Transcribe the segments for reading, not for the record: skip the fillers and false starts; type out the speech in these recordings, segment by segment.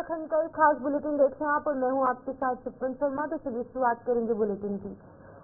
उत्तराखंड का एक खास बुलेटिन देख रहे हैं आप और मैं हूं आपके साथ सुपन शर्मा। तो चलिए शुरुआत करेंगे बुलेटिन की।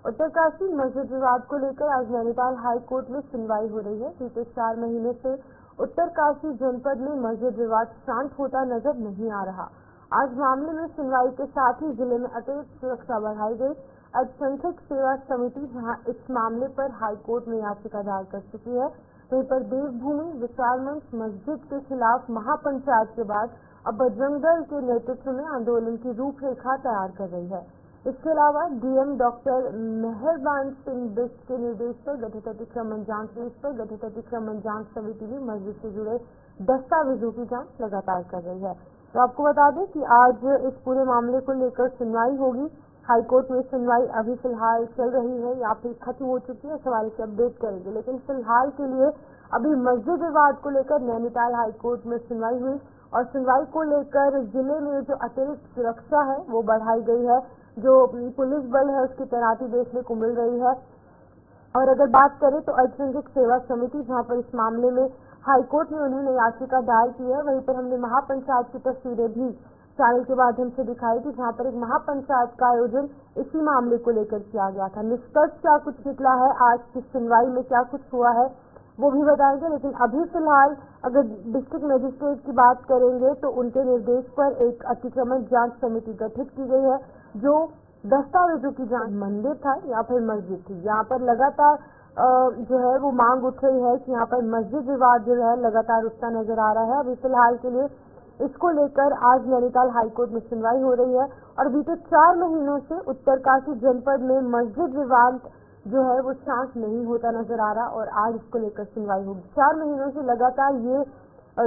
उत्तरकाशी मस्जिद विवाद को लेकर आज नैनीताल हाई कोर्ट में सुनवाई हो रही है। बीते 4 महीने से उत्तरकाशी जनपद में मस्जिद विवाद शांत होता नजर नहीं आ रहा। आज मामले में सुनवाई के साथ ही जिले में अतिरिक्त सुरक्षा बढ़ाई गई। अल्पसंख्यक सेवा समिति जहां इस मामले पर हाई कोर्ट में याचिका दायर कर चुकी है, वहीं पर देवभूमि विचार मंच मस्जिद के खिलाफ महापंचायत के बाद अब बजरंग दल के नेतृत्व में आंदोलन की रूपरेखा तैयार कर रही है। इसके अलावा डीएम डॉक्टर मेहरबान सिंह बिष्ट के निर्देश पर गठित अतिक्रमण जांच केस पर गठित अतिक्रमण जांच समिति भी मस्जिद से जुड़े दस्तावेजों की जांच लगातार कर रही है। तो आपको बता दें कि आज इस पूरे मामले को लेकर सुनवाई होगी। हाईकोर्ट में सुनवाई अभी फिलहाल चल रही है या फिर खत्म हो चुकी है, इस हवाले से अपडेट करेंगे। लेकिन फिलहाल के लिए अभी मस्जिद विवाद को लेकर नैनीताल हाईकोर्ट में सुनवाई हुई और सुनवाई को लेकर जिले में जो अतिरिक्त सुरक्षा है वो बढ़ाई गई है। जो पुलिस बल है उसकी तैनाती देखने को मिल रही है। और अगर बात करें तो अल्पसंख्यक सेवा समिति जहां पर इस मामले में हाईकोर्ट में उन्होंने याचिका दायर की है, वहीं पर हमने महापंचायत की तस्वीरें भी चैनल के माध्यम से दिखाई थी, जहां पर एक महापंचायत का आयोजन इसी मामले को लेकर किया गया था। निष्कर्ष क्या कुछ निकला है, आज की सुनवाई में क्या कुछ हुआ है वो भी बताएंगे। लेकिन अभी फिलहाल अगर डिस्ट्रिक्ट मजिस्ट्रेट की बात करेंगे तो उनके निर्देश पर एक अतिक्रमण जांच समिति गठित की गई है जो दस्तावेजों की जांच मंदिर था या फिर मस्जिद थी। यहाँ पर लगातार जो है वो मांग उठ रही है कि यहाँ पर मस्जिद विवाद जो है लगातार उठता नजर आ रहा है। अभी फिलहाल के लिए इसको लेकर आज नैनीताल हाईकोर्ट में सुनवाई हो रही है और बीते 4 महीनों से उत्तरकाशी जनपद में मस्जिद विवाद जो है वो शांत नहीं होता नजर आ रहा और आज इसको लेकर सुनवाई होगी। 4 महीनों से लगातार ये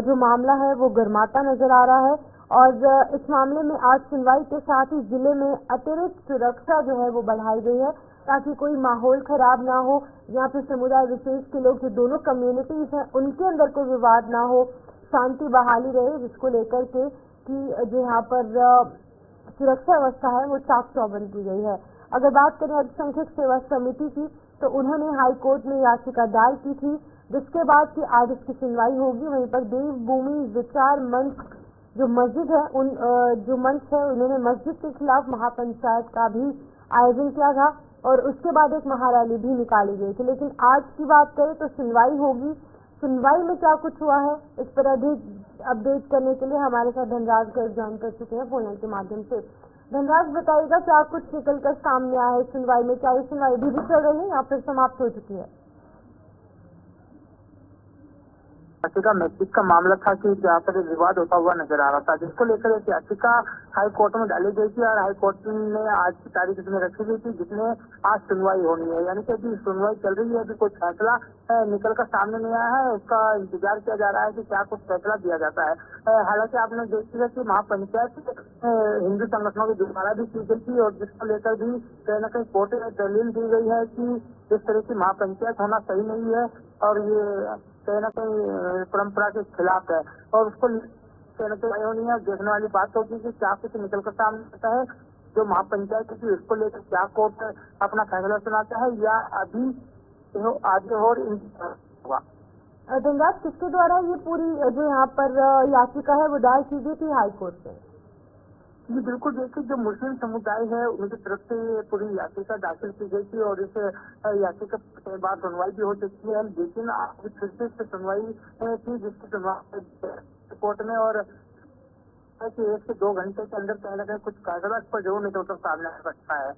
जो मामला है वो गर्माता नजर आ रहा है और इस मामले में आज सुनवाई के साथ ही जिले में अतिरिक्त सुरक्षा जो है वो बढ़ाई गई है ताकि कोई माहौल खराब ना हो या फिर समुदाय विशेष के लोग जो दोनों कम्युनिटीज हैं उनके अंदर कोई विवाद ना हो, शांति बहाली रहे, जिसको लेकर के कि जो यहाँ पर सुरक्षा व्यवस्था है वो चाक चौबंद की गई है। अगर बात करें अल्पसंख्यक सेवा समिति की तो उन्होंने हाई कोर्ट में याचिका दायर की थी, जिसके बाद की आज इसकी सुनवाई होगी। वहीं पर देवभूमि विचार मंच जो मस्जिद है जो मंच है उन्होंने मस्जिद के खिलाफ महापंचायत का भी आयोजन किया था और उसके बाद एक महारैली भी निकाली गई थी। लेकिन आज की बात करें तो सुनवाई होगी। सुनवाई में क्या कुछ हुआ है इस पर अधिक अपडेट करने के लिए हमारे साथ धनराज गर्ग ज्वाइन कर चुके हैं फोन के माध्यम से। धनराज, बताइएगा क्या कुछ निकल कर सामने आया है सुनवाई में? क्या ये सुनवाई अभी भी चल रही है या फिर समाप्त हो चुकी है? याचिका मस्जिद का मामला था कि जहाँ पर विवाद होता हुआ नजर आ रहा था, जिसको लेकर एक याचिका हाई कोर्ट में डाली गई थी और हाई कोर्ट ने आज की तारीख इसमें रखी गई थी जिसमें आज सुनवाई होनी है। यानी कि अभी सुनवाई चल रही है, अभी कोई फैसला निकल कर सामने नहीं आया है, उसका इंतजार किया जा रहा है कि क्या कुछ फैसला दिया जाता है। हालांकि आपने देखा कि महापंचायत हिंदू संगठनों के द्वारा भी की गई थी और जिसको लेकर भी कहीं न कहीं कोर्ट में दलील दी गई है कि इस तरह की महापंचायत होना सही नहीं है और ये कहीं न कहीं परंपरा के खिलाफ है और उसको कहीं न कहीं होनी है। देखने वाली बात होगी कि क्या कुछ निकलकर सामने आता है जो महापंचायत की, उसको लेकर क्या कोर्ट अपना फैसला सुनाता है या अभी आगे और हुआ। धनराज, किसके द्वारा ये पूरी जो यहाँ पर याचिका है वो दायर की गई थी हाई कोर्ट में? जी बिल्कुल, देखिए जो मुस्लिम समुदाय है उनकी तरफ से ये पूरी याचिका दाखिल की गई थी और इस याचिका के बाद सुनवाई भी हो चुकी है। लेकिन आज फिर से इस सुनवाई थी जिसकी सुनवाई कोर्ट में और कि 1 से 2 घंटे के अंदर कहीं ना कहीं कुछ फैसला इस पर जरूर निकल कर सामने आ सकता है।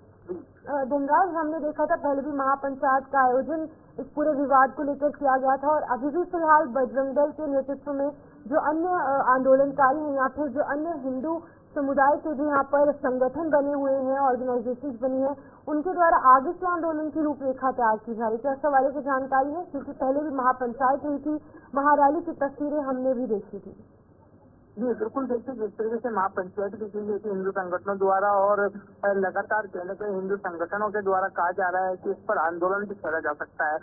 धनराज, हमने देखा था पहले भी महापंचायत का आयोजन इस पूरे विवाद को लेकर किया गया था और अभी भी फिलहाल बजरंग दल के नेतृत्व में जो अन्य आंदोलनकारी हैं या फिर जो अन्य हिंदू समुदाय के जो यहाँ पर संगठन बने हुए हैं, ऑर्गेनाइजेशन बनी है, उनके द्वारा आगे से आंदोलन की रूपरेखा तैयार की जा रही है। इस हवाले से जानकारी है क्योंकि पहले भी महापंचायत हुई थी, महारैली की तस्वीरें हमने भी देखी थी। जी बिल्कुल, देखिए जिस तरीके से महापंचायत भी की गई थी हिंदू संगठनों द्वारा और लगातार कहीं न कहीं हिंदू संगठनों के द्वारा कहा जा रहा है कि इस पर आंदोलन भी छेड़ा जा सकता है।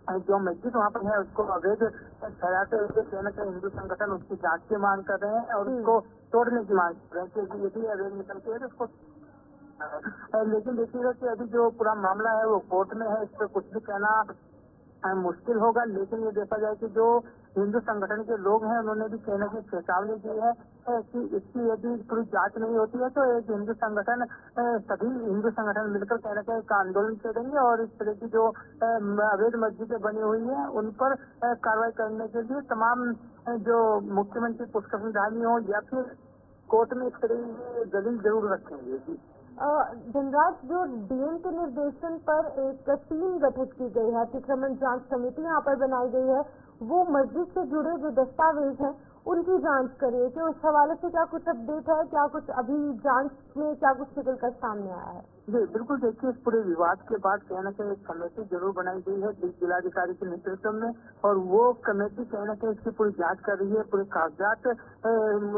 तो जो मस्जिद वहाँ पर है उसको अवैध ठहराते हुए कहीं न कहीं हिंदू संगठन उसकी जांच की मांग कर रहे हैं और उसको तोड़ने की मांग कर रहे हैं क्योंकि यदि अवैध निकलती है तो उसको लेकिन देखिएगा कि अभी जो पूरा मामला है वो कोर्ट में है, इस पर कुछ भी कहना मुश्किल होगा। लेकिन ये देखा जाए कि जो हिंदू संगठन के लोग हैं, उन्होंने भी कहीं ना कहीं चेतावनी दी है कि इसकी यदि पूरी जांच नहीं होती है तो एक हिंदू संगठन सभी हिंदू संगठन मिलकर कहीं ना कहीं एक आंदोलन करेंगे और इस तरह की जो अवैध मस्जिदें बनी हुई हैं उन पर कार्रवाई करने के लिए तमाम जो मुख्यमंत्री पुष्कर सिंह धामी हो या फिर कोर्ट में इस तरह की दलील जरूर रखेंगे जी। धनराज, जो डीएम के निर्देशन पर एक टीम गठित की गई है, अतिक्रमण जांच समिति यहाँ पर बनाई गई है, वो मस्जिद से जुड़े जो दस्तावेज हैं उनकी जांच करिए कि उस हवाले से क्या कुछ अपडेट है, क्या कुछ अभी जांच में क्या कुछ निकल कर सामने आया है? जी बिल्कुल, देखिए इस पूरे विवाद के बाद कहीं ना कहीं एक कमेटी जरूर बनाई गई है जिलाधिकारी के नेतृत्व में और वो कमेटी कहीं ना कहीं इसकी पूरी जांच कर रही है। पूरे कागजात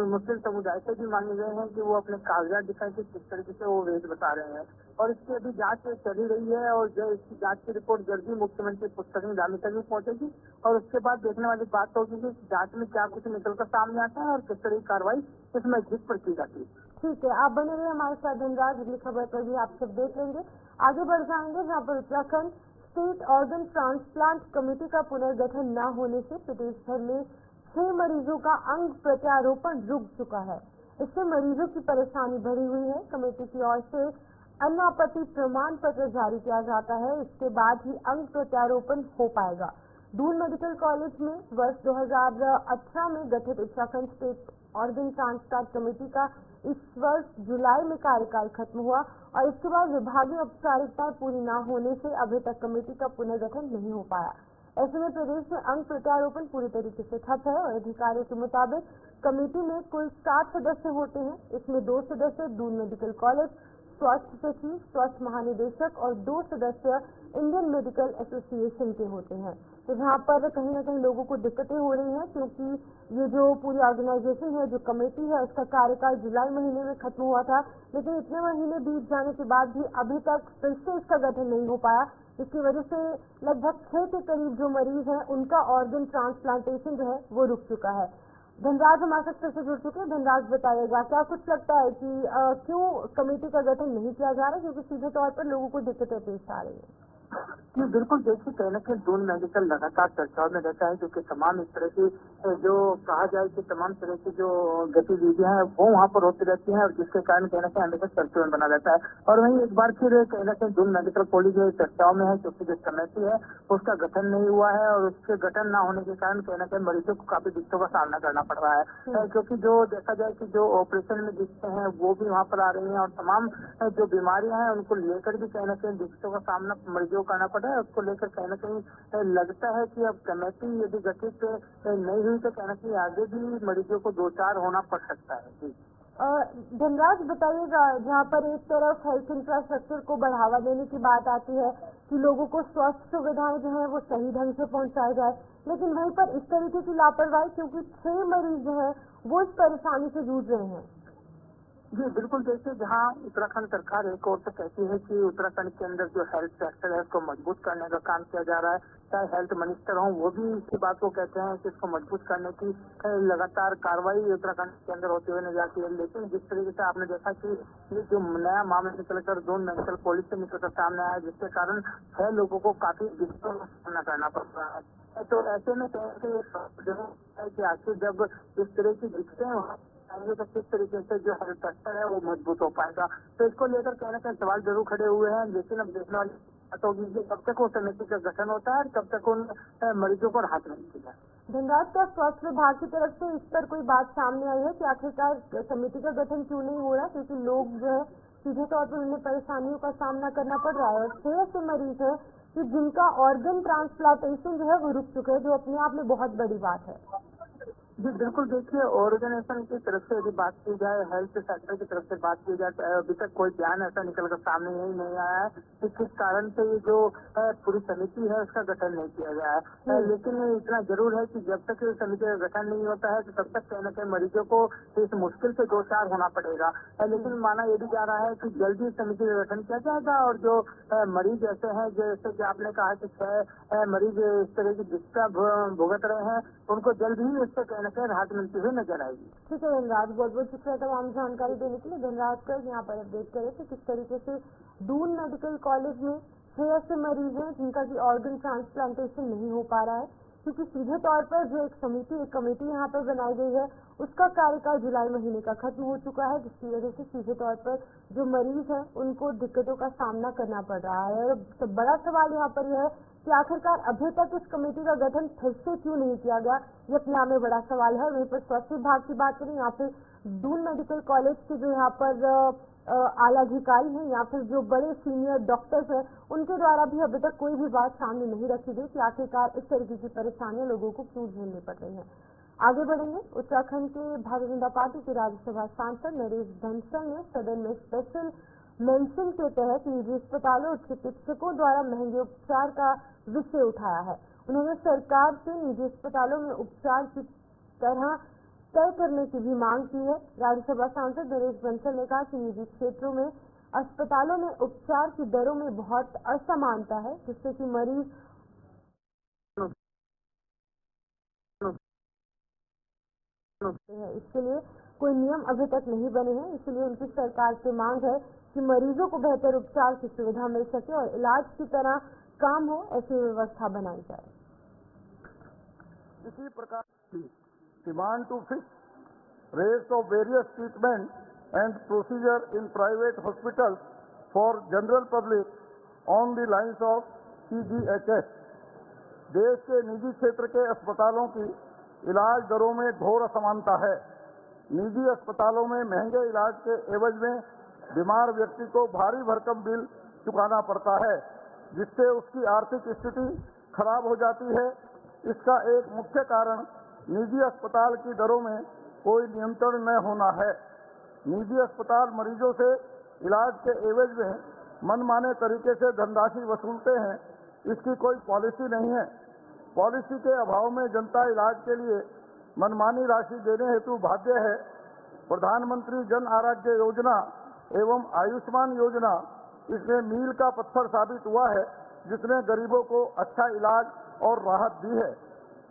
मुस्लिम समुदाय से भी मांगे गए हैं कि वो अपने कागजात दिखाएं कि किस तरीके से वो वेद बता रहे हैं और इसकी अभी जांच चल ही रही है और जो इसकी जांच की रिपोर्ट जल्दी मुख्यमंत्री पुष्कर सिंह धामी तक भी पहुंचेगी और उसके बाद देखने वाली बात होगी कि जांच में क्या कुछ निकलकर सामने आता है और किस तरह की कार्रवाई इस मस्जिद पर की जाती है। ठीक है, आप बने रहिए हमारे साथ धनराज, अगली खबर पर भी आप सब देख लेंगे। आगे बढ़ जाएंगे जहाँ पर Uttarakhand state organ transplant committee का पुनर्गठन न होने से प्रदेश भर में 6 मरीजों का अंग प्रत्यारोपण रुक चुका है। इससे मरीजों की परेशानी बढ़ी हुई है। कमेटी की ओर से अनापत्ति प्रमाण पत्र जारी किया जाता है, इसके बाद ही अंग प्रत्यारोपण हो पाएगा। दून मेडिकल कॉलेज में वर्ष 2018 में गठित Uttarakhand state organ transplant committee का इस वर्ष जुलाई में कार्यकाल खत्म हुआ और इसके बाद विभागीय औपचारिकताएं पूरी न होने से अभी तक कमेटी का पुनर्गठन नहीं हो पाया। ऐसे में प्रदेश में अंग प्रत्यारोपण पूरी तरीके से ठप है और अधिकारियों के मुताबिक कमेटी में कुल 7 सदस्य होते हैं। इसमें 2 सदस्य दून मेडिकल कॉलेज, स्वास्थ्य सचिव, स्वास्थ्य महानिदेशक और 2 सदस्य इंडियन मेडिकल एसोसिएशन के होते हैं। तो यहाँ पर कहीं ना कहीं लोगों को दिक्कतें हो रही हैं क्योंकि ये जो पूरी ऑर्गेनाइजेशन है, जो कमेटी है, उसका कार्यकाल जुलाई महीने में खत्म हुआ था, लेकिन इतने महीने बीत जाने के बाद भी अभी तक फिर से इसका गठन नहीं हो पाया। इसकी वजह से लगभग 6 के करीब जो मरीज हैं उनका ऑर्गन ट्रांसप्लांटेशन जो है वो रुक चुका है। धनराज हमारे साथ फिर से जुड़ चुके हैं। धनराज, बताइएगा क्या कुछ लगता है कि क्यों कमेटी का गठन नहीं किया जा रहा, क्योंकि सीधे तौर पर लोगों को दिक्कतें पेश आ रही है? जी बिल्कुल, देखिए कहीं ना कहीं दून मेडिकल लगातार चर्चाओं में रहता है क्योंकि तमाम इस तरह की जो कहा जाए कि तमाम तरह की जो गतिविधियां हैं वो वहाँ पर होती रहती हैं और जिसके कारण कहीं ना कहीं हमेशा चर्चा में बना रहता है। और वहीं एक बार फिर कहीं ना कहीं दून मेडिकल कॉलेज चर्चाओं में है क्योंकि जो कमेटी है उसका गठन नहीं हुआ है और उसके गठन न होने के कारण कहीं ना कहीं मरीजों को काफी दिक्कतों का सामना करना पड़ रहा है क्योंकि जो देखा जाए कि जो ऑपरेशन में दिक्कतें हैं वो भी वहाँ पर आ रही है और तमाम जो बीमारियां हैं उनको लेकर भी कहीं ना कहीं दिक्कतों का सामना मरीजों को करना पड़ रहा है। उसको लेकर कहीं ना कहीं लगता है कि अब कमेटी यदि गठित नहीं हुई तो कहीं ना कहीं आगे भी मरीजों को 2-4 होना पड़ सकता है। जी धनराज, बताइएगा, जहाँ पर एक तरफ हेल्थ इंफ्रास्ट्रक्चर को बढ़ावा देने की बात आती है कि लोगों को स्वास्थ्य सुविधाएं जो है वो सही ढंग से पहुंचाई जाए, लेकिन वहीं पर इस तरीके की लापरवाही क्योंकि 6 मरीज जो है वो इस परेशानी से जूझ रहे हैं। जी बिल्कुल, देखिए जहाँ उत्तराखंड सरकार एक ओर से कहती है कि उत्तराखंड के अंदर जो हेल्थ सेक्टर है उसको मजबूत करने का काम किया जा रहा है, चाहे हेल्थ मिनिस्टर हों वो भी इसी बात को कहते हैं कि इसको मजबूत करने की लगातार कार्रवाई उत्तराखंड के अंदर होती हुई नजर आती है। लेकिन जिस तरीके से आपने देखा कि ये जो नया मामला निकलकर दून मेडिकल कॉलेज से निकलकर सामने आया जिसके कारण 6 लोगों को काफी दिक्कतों का सामना करना पड़ रहा है, तो ऐसे में कि आखिर जब इस तरह की दिक्कतें तो किस तरीके से जो हेल्थ सेक्टर है वो मजबूत हो पाएगा, तो इसको लेकर कहीं ना कहीं सवाल जरूर खड़े हुए हैं। लेकिन अब देखने वाली बात होगी कि कब तक वो समिति का गठन होता है और कब तक उन मरीजों को राहत मिलती है। धनराज, का स्वास्थ्य विभाग की तरफ से इस पर कोई बात सामने आई है कि आखिरकार समिति का गठन क्यों नहीं हो रहा, क्योंकि लोग जो है सीधे तौर पर उन्हें परेशानियों का सामना करना पड़ रहा है और 6 ऐसे मरीज है कि जिनका ऑर्गन ट्रांसप्लांटेशन जो है वो रुक चुके हैं, जो अपने आप में बहुत बड़ी बात है। जी बिल्कुल, देखिए ऑर्गेनाइजेशन की तरफ से यदि बात की जाए, हेल्थ सेक्टर की तरफ से बात की जाए, तो अभी तक कोई बयान ऐसा निकलकर सामने ही नहीं आया है कि किस कारण से ये जो पूरी समिति है उसका गठन नहीं किया गया है। लेकिन इतना जरूर है कि जब तक समिति का गठन नहीं होता है तो तब तक कहीं न कहीं मरीजों को इस मुश्किल से 2-4 होना पड़ेगा। लेकिन माना ये भी जा रहा है कि जल्दी समिति का गठन किया जाएगा और जो मरीज ऐसे हैं जैसे कि आपने कहा कि 6 मरीज इस तरह की दिक्कत भुगत रहे हैं उनको जल्द ही इससे कहीं न कहीं राहत मिलती हुई नजर आएगी। ठीक है धनराज, बहुत बहुत शुक्रिया तमाम जानकारी देने के लिए। धनराज कर यहाँ पर अपडेट करे थे किस तरीके से दून मेडिकल कॉलेज में 6 ऐसे मरीज हैं जिनका की ऑर्गन ट्रांसप्लांटेशन नहीं हो पा रहा है। क्योंकि सीधे तौर पर जो एक कमेटी यहाँ पर बनाई गई है उसका कार्यकाल जुलाई महीने का खत्म हो चुका है, जिसकी वजह से सीधे तौर पर जो मरीज हैं उनको दिक्कतों का सामना करना पड़ रहा है। और तो बड़ा सवाल यहाँ पर यह है कि आखिरकार अभी तक इस कमेटी का गठन फिर से क्यों नहीं किया गया, ये अपने आप में बड़ा सवाल है। वहीं पर स्वास्थ्य विभाग की बात करें, यहाँ पे दून मेडिकल कॉलेज के जो यहाँ पर आला अधिकारी हैं या फिर जो बड़े सीनियर डॉक्टर्स हैं, उनके द्वारा भी अभी तक कोई भी बात सामने नहीं रखी गई कि आखिरकार इस तरीके की परेशानियां लोगों को क्यों झेलनी पड़ रही हैं। आगे बढ़ेंगे। उत्तराखंड के भारतीय जनता पार्टी के राज्यसभा सांसद नरेश बंसल ने सदन में स्पेशल मेंशन के तहत निजी अस्पतालों और चिकित्सकों द्वारा महंगे उपचार का विषय उठाया है। उन्होंने सरकार से निजी अस्पतालों में उपचार की तरह तय करने की भी मांग की है। राज्यसभा सांसद नरेश बंसल ने कहा कि निजी क्षेत्रों में अस्पतालों में उपचार की दरों में बहुत असमानता है, जिससे कि मरीज इसके लिए कोई नियम अभी तक नहीं बने हैं। इसलिए उनकी सरकार से मांग है कि मरीजों को बेहतर उपचार की सुविधा मिल सके और इलाज की तरह काम हो, ऐसी व्यवस्था बनाई जाए। इसी प्रकार की demand to fix rates of various treatment and procedure in private hospitals for general public on the lines of CGHS। देश के निजी क्षेत्र के अस्पतालों की इलाज दरों में घोर असमानता है। निजी अस्पतालों में महंगे इलाज के एवज में बीमार व्यक्ति को भारी भरकम बिल चुकाना पड़ता है, जिससे उसकी आर्थिक स्थिति खराब हो जाती है। इसका एक मुख्य कारण निजी अस्पताल की दरों में कोई नियंत्रण न होना है। निजी अस्पताल मरीजों से इलाज के एवज में मनमाने तरीके से धनराशि वसूलते हैं। इसकी कोई पॉलिसी नहीं है। पॉलिसी के अभाव में जनता इलाज के लिए मनमानी राशि देने हेतु बाध्य है। प्रधानमंत्री जन आरोग्य योजना एवं आयुष्मान योजना इसमें मील का पत्थर साबित हुआ है, जिसने गरीबों को अच्छा इलाज और राहत दी है।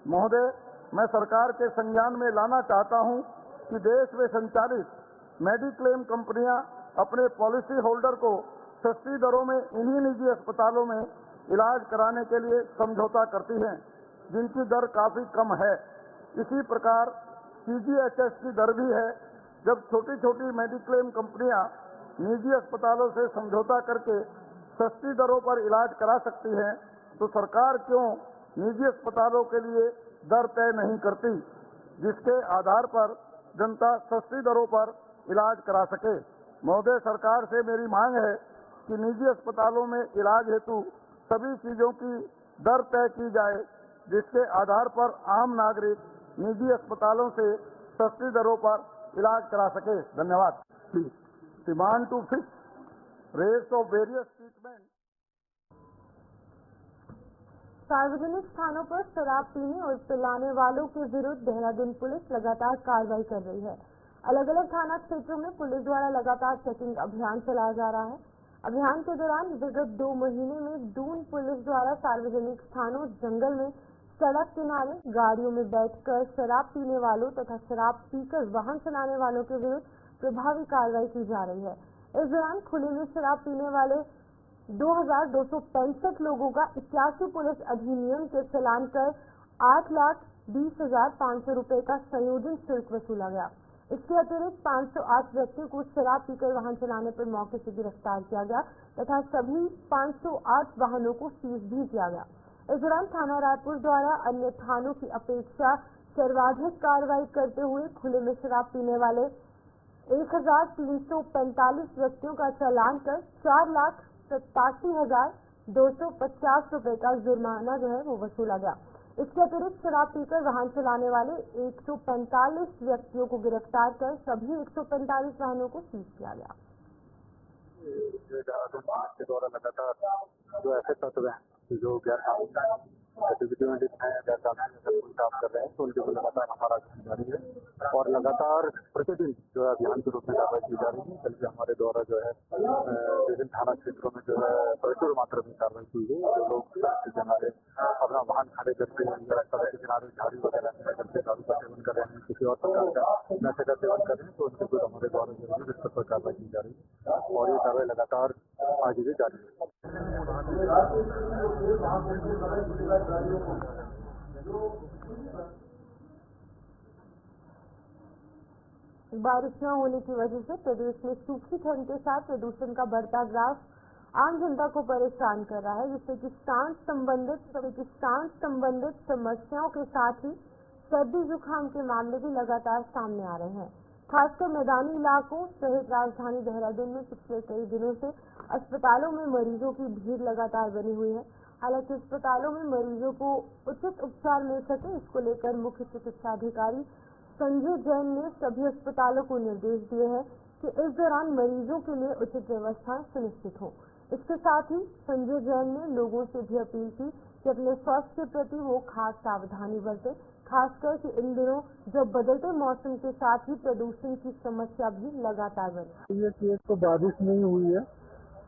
महोदय, मैं सरकार के संज्ञान में लाना चाहता हूं कि देश में संचालित मेडिक्लेम कंपनियां अपने पॉलिसी होल्डर को सस्ती दरों में इन्हीं निजी अस्पतालों में इलाज कराने के लिए समझौता करती हैं, जिनकी दर काफी कम है। इसी प्रकार CGHS की दर भी है। जब छोटी छोटी मेडिक्लेम कंपनियां निजी अस्पतालों से समझौता करके सस्ती दरों पर इलाज करा सकती हैं, तो सरकार क्यों निजी अस्पतालों के लिए दर तय नहीं करती, जिसके आधार पर जनता सस्ती दरों पर इलाज करा सके। महोदय, सरकार से मेरी मांग है कि निजी अस्पतालों में इलाज हेतु सभी चीजों की दर तय की जाए, जिसके आधार पर आम नागरिक निजी अस्पतालों से सस्ती दरों पर इलाज करा सके। धन्यवाद। Demand to fix rates of various treatment. सार्वजनिक स्थानों पर शराब पीने और पिलाने वालों के विरुद्ध देहरादून पुलिस लगातार कार्रवाई कर रही है। अलग अलग थाना क्षेत्रों में पुलिस द्वारा लगातार चेकिंग अभियान चलाया जा रहा है। अभियान के दौरान विगत 2 महीने में दून पुलिस द्वारा सार्वजनिक स्थानों, जंगल में, सड़क किनारे, गाड़ियों में बैठकर शराब पीने वालों तथा शराब पीकर वाहन चलाने वालों के विरुद्ध प्रभावी कार्रवाई की जा रही है। इस दौरान खुले में शराब पीने वाले 2265 लोगों का 81 पुलिस अधिनियम के चलान कर 8,20,500 रुपए का संयोजन शुल्क वसूला गया। इसके अतिरिक्त 508 व्यक्तियों को शराब पीकर वाहन चलाने पर मौके से गिरफ्तार किया गया तथा सभी 508 वाहनों को सीज भी किया गया। इस दौरान थाना रायपुर द्वारा अन्य थानों की अपेक्षा सर्वाधिक कार्रवाई करते हुए खुले में शराब पीने वाले 1,345 व्यक्तियों का चालान कर 4,87,250 रुपए का जुर्माना जो है वो वसूला गया। इसके अतिरिक्त शराब पीकर वाहन चलाने वाले 145 व्यक्तियों को गिरफ्तार कर सभी 145 वाहनों को सीज किया गया। के द्वारा लगातार जो ऐसे तत्व हैं जो गैरकानूनी गतिविधियों में लिप्त हैं, गैरकानूनी कोई काम कर रहे हैं, तो उनके ऊपर लगातार हमारा अभियान जारी है और लगातार प्रतिदिन जो है अभियान के रूप में कार्रवाई की जा रही है। कल से हमारे द्वारा जो है विभिन्न थाना क्षेत्रों में जो है प्रचुर मात्रा में कार्रवाई की गई। जो लोग सड़क के किनारे अपना वाहन खड़े करते हैं, सड़क के किनारे झाड़ी वगैरह करके दारू का सेवन कर रहे हैं, किसी और प्रकार का नशे का सेवन कर रहे हैं, तो उनके ऊपर हमारे द्वारा जो है इस पर कार्रवाई की जा रही है और ये कार्रवाई लगातार आगे भी जारी है। बारिश न होने की वजह से प्रदेश में सूखी ठंड के साथ प्रदूषण का बढ़ता ग्राफ आम जनता को परेशान कर रहा है, जिससे कि सांस संबंधित समस्याओं के साथ ही सर्दी जुकाम के मामले भी लगातार सामने आ रहे हैं। खासकर मैदानी इलाकों सहित राजधानी देहरादून में पिछले कई दिनों से अस्पतालों में मरीजों की भीड़ लगातार बनी हुई है। हालांकि अस्पतालों में मरीजों को उचित उपचार मिल सके, इसको लेकर मुख्य चिकित्सा अधिकारी संजय जैन ने सभी अस्पतालों को निर्देश दिए हैं कि इस दौरान मरीजों के लिए उचित व्यवस्था सुनिश्चित हो। इसके साथ ही संजय जैन ने लोगों से भी अपील की कि अपने स्वास्थ्य के प्रति वो खास सावधानी बरतें, खासकर कि इन दिनों जब बदलते मौसम के साथ ही प्रदूषण की समस्या भी लगातार बढ़ रही है। ये तो बारिश नहीं हुई है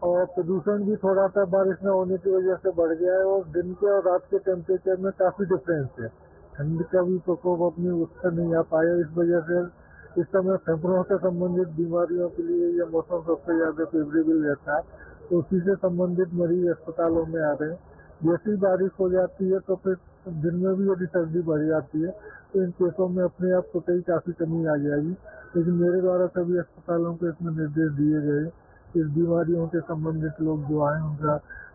और प्रदूषण भी थोड़ा सा बारिश न होने की वजह से बढ़ गया है और दिन के और रात के टेम्परेचर में काफी डिफरेंस है। ठंड का भी प्रकोप अपनी उत्तर नहीं आ पाया। इस वजह से इस समय फेफड़ों से संबंधित बीमारियों के लिए यह मौसम सबसे ज्यादा फेवरेबल रहता है, तो उसी से संबंधित मरीज अस्पतालों में आ रहे हैं। जैसी बारिश हो जाती है तो फिर दिन में भी यदि सर्दी बढ़ जाती है तो इन केसों में अपने आप को कई काफी कमी आ जाएगी। लेकिन मेरे द्वारा सभी अस्पतालों को इसमें निर्देश दिए गए इस बीमारियों के संबंधित लोग जो आए उनका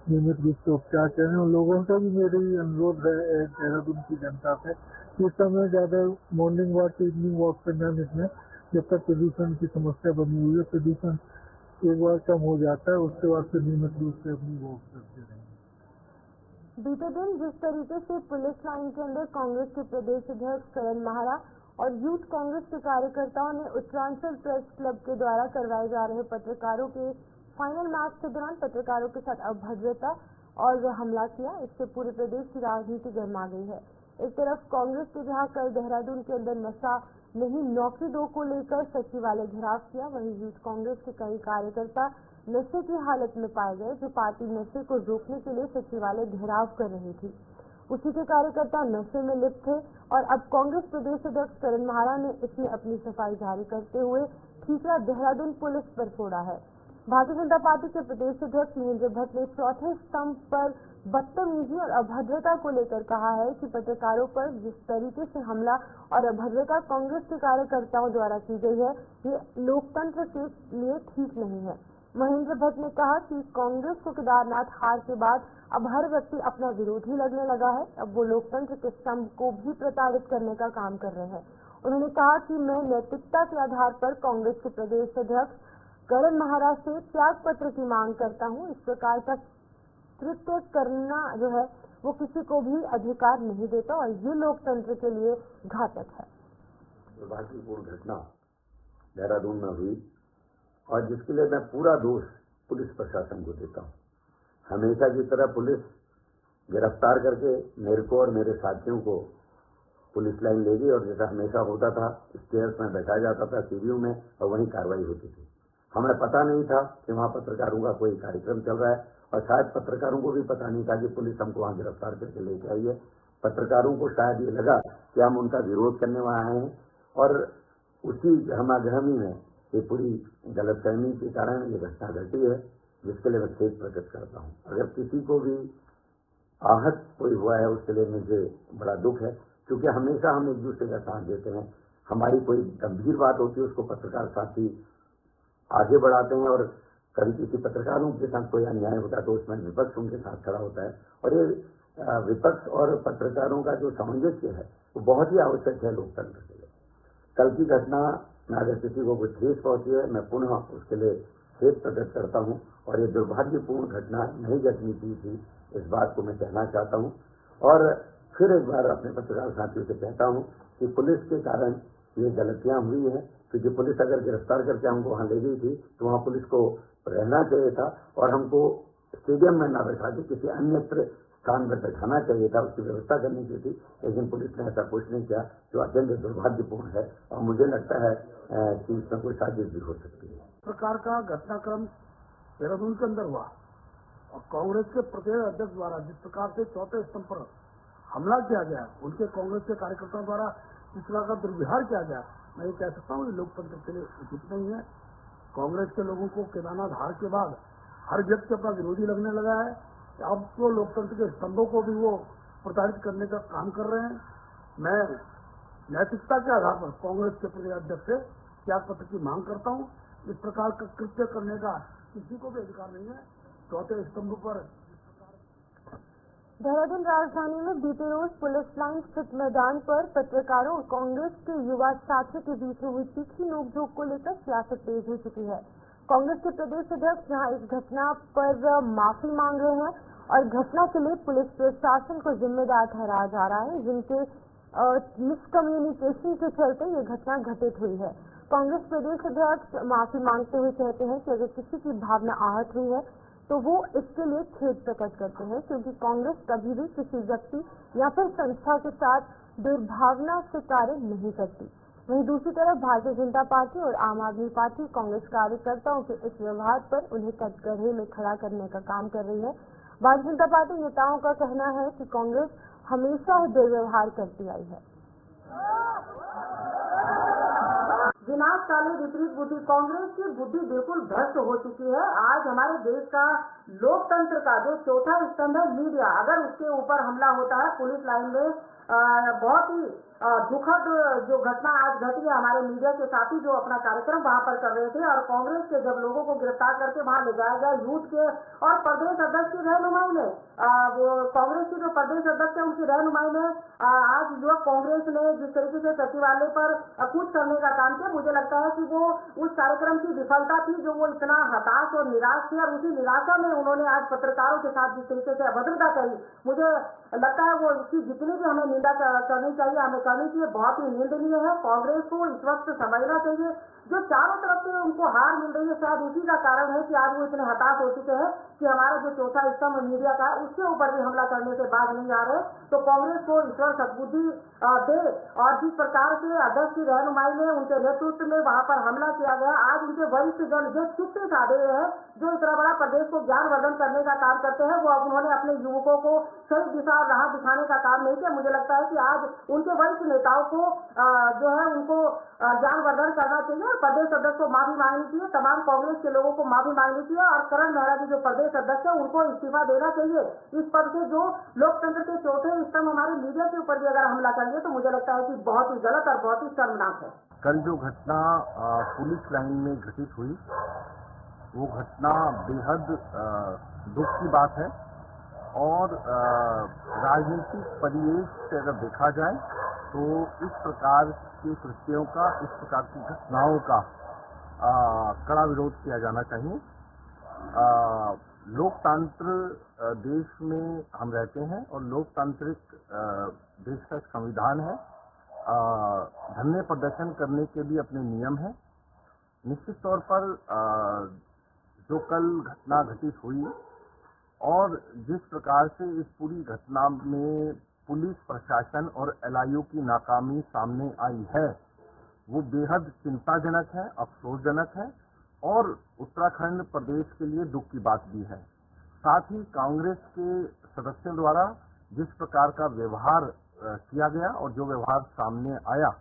नियमित रूप से उपचार करें। और लोगों से भी मेरी अनुरोध है देहरादून की जनता से कि इस समय ज्यादा मॉर्निंग वॉक इवनिंग वॉक पे न निकलें जब तक प्रदूषण की समस्या बनी हुई है। प्रदूषण एक बार कम हो जाता है उसके बाद फिर नियमित रूप से अपनी वॉक करते रहेंगे। बीते दिन जिस तरीके से पुलिस लाइन के अंदर कांग्रेस के प्रदेश अध्यक्ष करण महारा और यूथ कांग्रेस के कार्यकर्ताओं ने उत्तरांचल प्रेस क्लब के द्वारा करवाए जा रहे पत्रकारों के फाइनल मार्च के दौरान पत्रकारों के साथ अभद्रता और हमला किया, इससे पूरे प्रदेश की राजनीति गर्मा गई है। एक तरफ कांग्रेस के जहां कल देहरादून के अंदर नशा नहीं नौकरी दो को लेकर सचिवालय घेराव किया, वहीं यूथ कांग्रेस के कई कार्यकर्ता नशे की हालत में पाए गए, जो पार्टी नशे को रोकने के लिए सचिवालय घेराव कर रही थी। उसी के कार्यकर्ता नशे में लिप्त थे और अब कांग्रेस प्रदेश अध्यक्ष करण महारा ने इसमें अपनी सफाई जारी करते हुए ठीकरा देहरादून पुलिस पर फोड़ा है। भारतीय जनता पार्टी के प्रदेश अध्यक्ष महेंद्र भट्ट ने चौथे स्तंभ पर बदतमीजी और अभद्रता को लेकर कहा है कि पत्रकारों पर जिस तरीके से हमला और अभद्रता कांग्रेस के कार्यकर्ताओं द्वारा की गई है, ये लोकतंत्र के लिए ठीक नहीं है। महेंद्र भट्ट ने कहा कि कांग्रेस को केदारनाथ हार के बाद अब हर व्यक्ति अपना विरोधी लगने लगा है। अब वो लोकतंत्र के स्तंभ को भी प्रताड़ित करने का काम कर रहे हैं। उन्होंने कहा कि मैं नैतिकता के आधार पर कांग्रेस के प्रदेश अध्यक्ष करण महारा से त्याग पत्र की मांग करता हूं। इस प्रकार का कृत्य करना जो है वो किसी को भी अधिकार नहीं देता और ये लोकतंत्र के लिए घातक है। दुर्भाग्यपूर्ण घटना देहरादून में हुई और जिसके लिए मैं पूरा दोष पुलिस प्रशासन को देता हूँ। हमेशा की तरह पुलिस गिरफ्तार करके मेरे को और मेरे साथियों को पुलिस लाइन ले गई और जैसा हमेशा होता था स्टेयर्स में बैठाया जाता था सीढ़ियों में और वहीं कार्रवाई होती थी। हमें पता नहीं था कि वहाँ पत्रकारों का कोई कार्यक्रम चल रहा है और शायद पत्रकारों को भी पता नहीं था कि पुलिस हमको वहाँ गिरफ्तार करके लेके आई है। पत्रकारों को शायद ये लगा कि हम उनका विरोध करने वहाँ आए हैं और उसी गहमागहमी में ये पूरी गलतफहमी के कारण ये घटना घटी है, जिसके लिए मैं खेद प्रकट करता हूँ। अगर किसी को भी आहत कोई हुआ है उसके लिए मुझे बड़ा दुख है, क्योंकि हमेशा हम एक दूसरे का साथ देते हैं। हमारी कोई गंभीर बात होती है उसको पत्रकार साथी आगे बढ़ाते हैं और कभी किसी पत्रकारों के साथ कोई अन्याय होता है तो उसमें विपक्ष उनके साथ खड़ा होता है। और ये विपक्ष और पत्रकारों का जो सामंजस्य है वो बहुत ही आवश्यक है लोकतंत्र के लिए। कल की घटना में अगर किसी को कुछ ठेस पहुंची है मैं पुनः उसके लिए खेद प्रकट करता हूं और ये दुर्भाग्यपूर्ण घटना नहीं घटनी थी, इस बात को मैं कहना चाहता हूं। और फिर एक बार अपने पत्रकार साथियों से कहता हूं कि पुलिस के कारण ये गलतियां हुई हैं, क्योंकि पुलिस अगर गिरफ्तार करके हमको वहां ले गई थी तो वहां पुलिस को रहना चाहिए था और हमको स्टेडियम में न बैठा के किसी अन्यत्र स्थान पर बैठाना चाहिए था, उसकी व्यवस्था करनी चाहिए थी। लेकिन पुलिस ने ऐसा कुछ नहीं किया, जो अत्यंत दुर्भाग्यपूर्ण है और मुझे लगता है कि इसमें कोई साजिश भी हो सकती है। प्रकार का घटनाक्रम देहरादून के अंदर हुआ और कांग्रेस के प्रदेश अध्यक्ष द्वारा जिस प्रकार से चौथे स्तंभ पर हमला किया गया, उनके कांग्रेस के कार्यकर्ताओं द्वारा इस तरह का दुर्व्यवहार किया गया, मैं ये कह सकता हूँ लोकतंत्र के लिए उचित नहीं है। कांग्रेस के लोगों को केदारनाथ हार के बाद हर व्यक्ति अपना विरोधी लगने लगा है। अब तो लोकतंत्र के स्तंभों को भी वो प्रताड़ित करने का काम कर रहे हैं। मैं नैतिकता के आधार पर कांग्रेस के प्रदेश अध्यक्ष से त्यागपत्र की मांग करता हूं। इस प्रकार का कृत्य करने का किसी को भी अधिकार नहीं है। चौथे स्तंभ पर देहरादून राजधानी में बीते रोज पुलिस लाइन स्थित मैदान पर पत्रकारों और कांग्रेस के युवा साथी के बीच हुई तीखी नोकझोंक को लेकर सियासत तेज हो चुकी है। कांग्रेस के प्रदेश अध्यक्ष जहां इस घटना पर माफी मांग रहे हैं और घटना के लिए पुलिस प्रशासन को जिम्मेदार ठहराया जा रहा है, जिनके मिसकम्युनिकेशन के चलते ये घटना घटित हुई है। कांग्रेस प्रदेश अध्यक्ष माफी मांगते हुए कहते हैं कि अगर किसी की भावना आहत हुई है तो वो इसके लिए खेद प्रकट करते हैं, क्योंकि कांग्रेस कभी भी किसी व्यक्ति या फिर संस्था के साथ दुर्भावना से कार्य नहीं करती। वहीं दूसरी तरफ भारतीय जनता पार्टी और आम आदमी पार्टी कांग्रेस कार्यकर्ताओं के इस व्यवहार पर उन्हें कटघरे में खड़ा करने का काम कर रही है। भारतीय जनता पार्टी नेताओं का कहना है कि कांग्रेस हमेशा ही दुर्व्यवहार करती आई है। विनाश काले विपरीत बुद्धि, कांग्रेस की बुद्धि बिल्कुल भ्रष्ट हो चुकी है। आज हमारे देश का लोकतंत्र का जो चौथा स्तंभ है मीडिया, अगर उसके ऊपर हमला होता है पुलिस लाइन में, बहुत ही दुखद जो घटना आज घटी है। हमारे मीडिया के साथी जो अपना कार्यक्रम वहां पर कर रहे थे और कांग्रेस के जब लोगों को गिरफ्तार करके वहां ले जाया गया यूथ के और प्रदेश अध्यक्ष की रहनुमाई में, वो कांग्रेस की जो प्रदेश अध्यक्ष है उनकी रहनुमाई में आज युवक कांग्रेस ने जिस तरीके से सचिवालय पर कूच करने का काम किया, मुझे लगता है कि वो उस कार्यक्रम की विफलता थी जो वो इतना हताश और निराश थी और उसी निराशा में उन्होंने आज पत्रकारों के साथ जिस तरीके से अभद्रता करी, मुझे लगता है वो इसकी जितनी भी हमें निंदा करनी चाहिए, हमें करनी चाहिए, बहुत ही निंदनीय है। कांग्रेस को इस वक्त समझना चाहिए जो चारों तरफ से उनको हार मिल रही है, शायद उसी का कारण है कि आज वो इतने हताश हो चुके हैं कि हमारा जो चौथा स्तंभ मीडिया का है उसके ऊपर भी हमला करने से बाज नहीं आ रहे। तो कांग्रेस को ईश्वर सद्बुद्धि दे और जिस प्रकार से अध्यक्ष की रहनुमाई में उनके नेतृत्व में वहां पर हमला किया गया, आज उनके वरिष्ठ जन जो चुप्पी साधे हैं, जो इतना बड़ा प्रदेश को ज्ञानवर्धन करने का काम करते हैं, वो अब उन्होंने अपने युवकों को सही दिशा और राह दिखाने का काम नहीं किया। मुझे लगता है कि आज उनके वरिष्ठ नेताओं को जो है उनको ज्ञानवर्धन करना चाहिए और प्रदेश अध्यक्ष को माफी मांगनी चाहिए, तमाम कांग्रेस के लोगों को माफी मांगनी चाहिए और करण मेहरा जी जो प्रदेश अध्यक्ष है उनको इस्तीफा देना चाहिए। इस पद से जो लोकतंत्र के चौथे स्तंभ हमारे मीडिया के ऊपर भी अगर हमला करेंगे तो मुझे लगता है कि बहुत ही गलत और बहुत ही शर्मनाक है। कल जो घटना पुलिस लाइन में घटित हुई वो घटना बेहद दुख की बात है और राजनीतिक परिवेश से अगर देखा जाए तो इस प्रकार के कृत्यों का, इस प्रकार की घटनाओं का कड़ा विरोध किया जाना चाहिए। लोकतंत्र देश में हम रहते हैं और लोकतांत्रिक देश का एक संविधान है। धरने प्रदर्शन करने के भी अपने नियम हैं। निश्चित तौर पर जो कल घटना घटित हुई और जिस प्रकार से इस पूरी घटना में पुलिस प्रशासन और एलआईयू की नाकामी सामने आई है, वो बेहद चिंताजनक है, अफसोसजनक है और उत्तराखंड प्रदेश के लिए दुख की बात भी है। साथ ही कांग्रेस के सदस्यों द्वारा जिस प्रकार का व्यवहार किया गया और जो व्यवहार सामने आया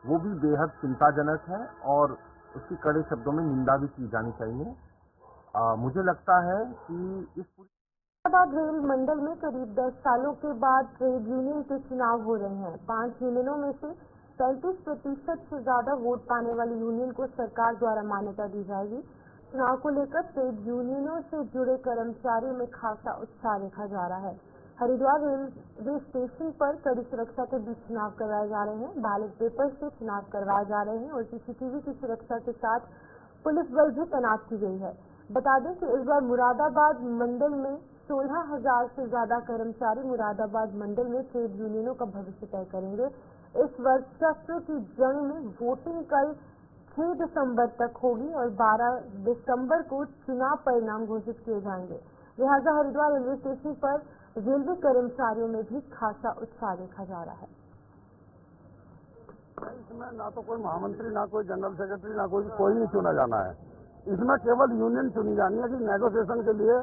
वो भी बेहद चिंताजनक है और उसकी कड़े शब्दों में निंदा भी की जानी चाहिए। मुझे लगता है कि इस हैदराबाद रेल मंडल में करीब 10 सालों के बाद ट्रेड यूनियन के चुनाव हो रहे हैं। 5 यूनियनों में से 35% से ज्यादा वोट पाने वाली यूनियन को सरकार द्वारा मान्यता दी जाएगी। चुनाव को लेकर ट्रेड यूनियनों से जुड़े कर्मचारियों में खासा उत्साह देखा जा रहा है। हरिद्वार रेलवे स्टेशन पर कड़ी सुरक्षा के बीच चुनाव करवाए जा रहे हैं। बैलेट पेपर से चुनाव करवाए जा रहे हैं और सीसीटीवी की सुरक्षा के साथ पुलिस बल भी तैनात की गई है। बता दें कि इस बार मुरादाबाद मंडल में 16,000 से ज्यादा कर्मचारी मुरादाबाद मंडल में ट्रेड यूनियनों का भविष्य तय करेंगे। इस वर्चस्व की जंग में वोटिंग कल 6 दिसंबर तक होगी और 12 दिसंबर को चुनाव परिणाम घोषित किए जाएंगे। लिहाजा हरिद्वार रेलवे स्टेशन पर रेलवे कर्मचारियों में भी खासा उत्साह देखा जा रहा है। इसमें ना तो कोई महामंत्री, ना कोई जनरल सेक्रेटरी, ना कोई नहीं चुना जाना है। इसमें केवल यूनियन चुनी जानी है कि नेगोशिएशन के लिए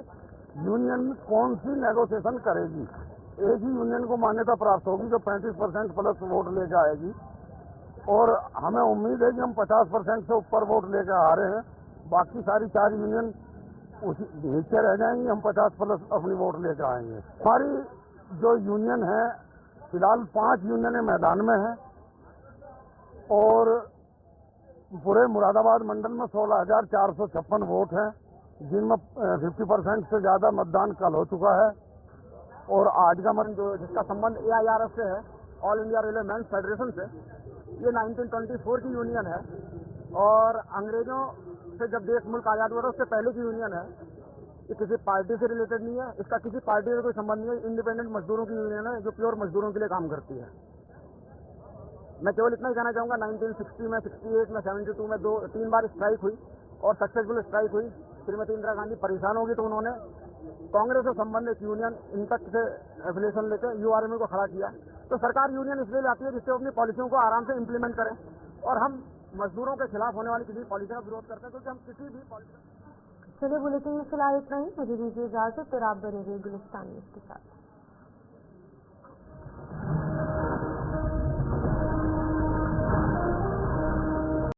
यूनियन कौन सी नेगोशिएशन करेगी। एक ही यूनियन को मान्यता प्राप्त होगी जो 35% प्लस वोट लेकर आएगी और हमें उम्मीद है कि हम 50% से ऊपर वोट लेकर आ रहे हैं। बाकी सारी 4 यूनियन उसी नीचे रह जाएंगी, हम 50 प्लस अपनी वोट लेकर आएंगे। हमारी जो यूनियन है, फिलहाल 5 यूनियनें मैदान में हैं और पूरे मुरादाबाद मंडल में 16,456 वोट हैं, जिनमें 50% से ज़्यादा मतदान कल हो चुका है। और आज का मतदान जो जिसका संबंध AIRF से है, all India railway men's federation से, ये 1924 की यूनियन है और अंग्रेजों से जब देश मुल्क आज़ाद हुआ था उससे पहले की यूनियन है। ये किसी पार्टी से रिलेटेड नहीं है, इसका किसी पार्टी से कोई संबंध नहीं है। इंडिपेंडेंट मजदूरों की यूनियन है जो प्योर मजदूरों के लिए काम करती है। मैं केवल इतना ही कहना चाहूँगा, 1960 में, 68 में, 72 में 3 बार स्ट्राइक हुई और सक्सेसफुल स्ट्राइक हुई। श्रीमती इंदिरा गांधी परेशान होगी तो उन्होंने कांग्रेस से संबंधित यूनियन इंटैक्ट से एफिलिएशन लेकर URMA को खड़ा किया। तो सरकार यूनियन इसलिए लाती है जिससे अपनी पॉलिसियों को आराम से इम्प्लीमेंट करें, और हम मजदूरों के खिलाफ होने वाली किसी पॉलिसी का विरोध करते हैं, क्योंकि हम किसी भी पॉलिसी। चलिए बुलेटिन में फिलहाल इतना ही। मुझे दीजिए इजाजत और आप बने रहिए गुलिस्तान न्यूज़ के साथ।